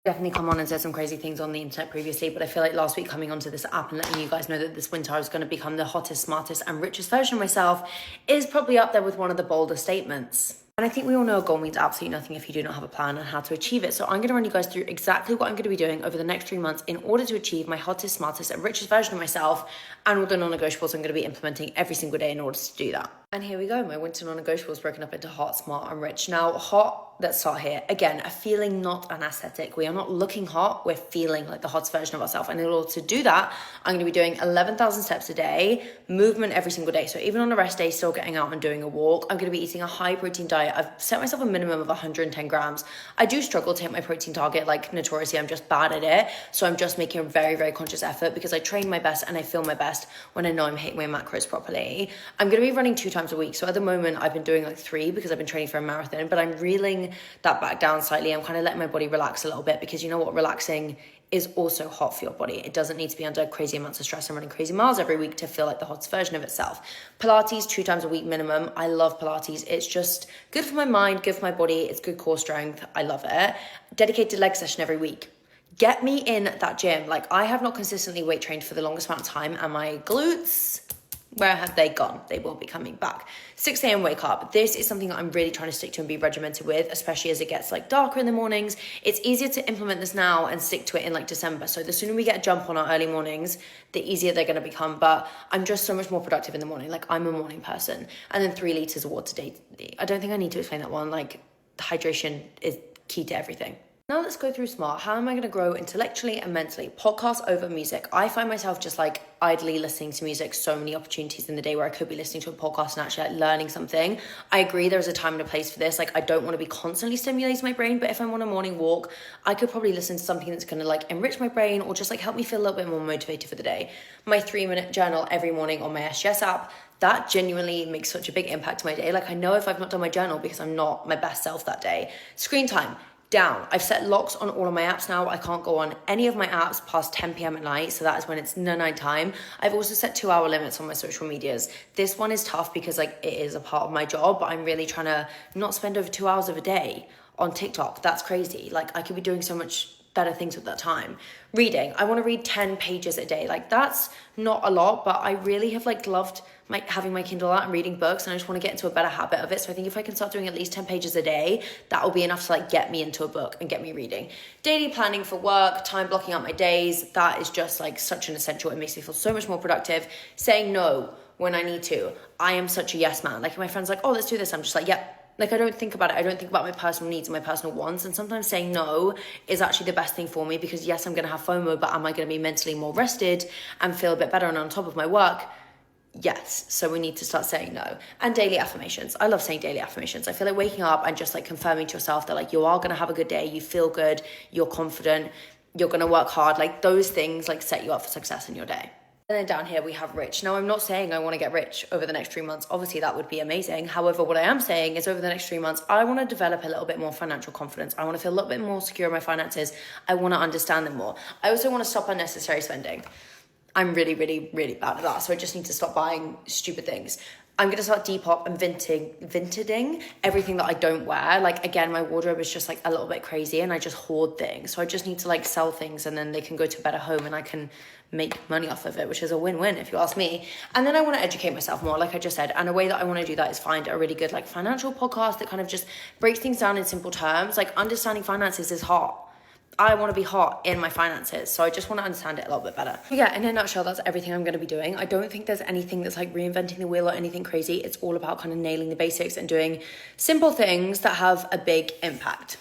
Definitely come on and said some crazy things on the internet previously, but I feel like last week coming onto this app and letting you guys know that this winter I was going to become the hottest, smartest and richest version of myself is probably up there with one of the bolder statements. And I think we all know a goal means absolutely nothing if you do not have a plan on how to achieve it. So I'm going to run you guys through exactly what I'm going to be doing over the next 3 months in order to achieve my hottest, smartest and richest version of myself, and all the non-negotiables I'm going to be implementing every single day in order to do that. And here we go, my winter non-negotiables broken up into hot, smart and rich. Now, hot, let's start here. Again, a feeling, not an aesthetic. We are not looking hot, we're feeling like the hottest version of ourselves. And in order to do that, I'm going to be doing 11,000 steps a day, movement every single day. So even on a rest day, still getting out and doing a walk. I'm going to be eating a high protein diet. I've set myself a minimum of 110 grams. I do struggle to hit my protein target, like notoriously, I'm just bad at it. So I'm just making a very, very conscious effort because I train my best and I feel my best when I know I'm hitting my macros properly. I'm going to be running 2 times a week. So at the moment, I've been doing like 3 because I've been training for a marathon, but I'm reeling that back down slightly. I'm kind of letting my body relax a little bit because you know what, relaxing is also hot for your body. It doesn't need to be under crazy amounts of stress and running crazy miles every week to feel like the hottest version of itself. Pilates, 2 times a week minimum. I love Pilates. It's just good for my mind, good for my body. It's good core strength. I love it. Dedicated leg session every week. Get me in that gym. Like, I have not consistently weight trained for the longest amount of time, and my glutes, where have they gone? They will be coming back. 6 a.m. wake up. This is something that I'm really trying to stick to and be regimented with, especially as it gets like darker in the mornings. It's easier to implement this now and stick to it in like December. So the sooner we get a jump on our early mornings, the easier they're going to become. But I'm just so much more productive in the morning. Like, I'm a morning person. And then 3 liters of water daily. I don't think I need to explain that one. Like, hydration is key to everything. Now let's go through SMART. How am I going to grow intellectually and mentally? Podcast over music. I find myself just like idly listening to music. So many opportunities in the day where I could be listening to a podcast and actually like learning something. I agree there's a time and a place for this. Like, I don't want to be constantly stimulating my brain, but if I'm on a morning walk, I could probably listen to something that's going to like enrich my brain or just like help me feel a little bit more motivated for the day. My 3-minute journal every morning on my SGS app. That genuinely makes such a big impact to my day. Like, I know if I've not done my journal because I'm not my best self that day. Screen time. Down. I've set locks on all of my apps now. I can't go on any of my apps past 10 p.m. at night. So that is when it's night time. I've also set 2-hour limits on my social medias. This one is tough because like it is a part of my job, but I'm really trying to not spend over 2 hours of a day on TikTok. That's crazy. Like, I could be doing so much better things with that time. Reading. I want to read 10 pages a day. Like, that's not a lot, but I really have like loved having my Kindle out and reading books, and I just want to get into a better habit of it. So I think if I can start doing at least 10 pages a day, that will be enough to like get me into a book and get me reading. Daily planning for work, time blocking out my days, that is just like such an essential. It makes me feel so much more productive. Saying no when I need to. I am such a yes man. Like, if my friend's like, oh, let's do this, I'm just like, yep. Like, I don't think about it. I don't think about my personal needs and my personal wants. And sometimes saying no is actually the best thing for me because yes, I'm going to have FOMO, but am I going to be mentally more rested and feel a bit better and on top of my work? Yes. So we need to start saying no. And daily affirmations. I love saying daily affirmations. I feel like waking up and just like confirming to yourself that like you are going to have a good day, you feel good, you're confident, you're going to work hard. Like, those things like set you up for success in your day. And then down here we have rich. Now, I'm not saying I want to get rich over the next 3 months. Obviously, that would be amazing. However, what I am saying is over the next 3 months, I want to develop a little bit more financial confidence. I want to feel a little bit more secure in my finances. I want to understand them more. I also want to stop unnecessary spending. I'm really, really, really bad at that. So I just need to stop buying stupid things. I'm going to start Depop and vintaging everything that I don't wear. Like, again, my wardrobe is just like a little bit crazy and I just hoard things. So I just need to like sell things and then they can go to a better home and I can make money off of it, which is a win-win if you ask me. And then I want to educate myself more, like I just said. And a way that I want to do that is find a really good like financial podcast that kind of just breaks things down in simple terms. Like, understanding finances is hard. I want to be hot in my finances, so I just want to understand it a little bit better. But yeah, in a nutshell, that's everything I'm going to be doing. I don't think there's anything that's like reinventing the wheel or anything crazy. It's all about kind of nailing the basics and doing simple things that have a big impact.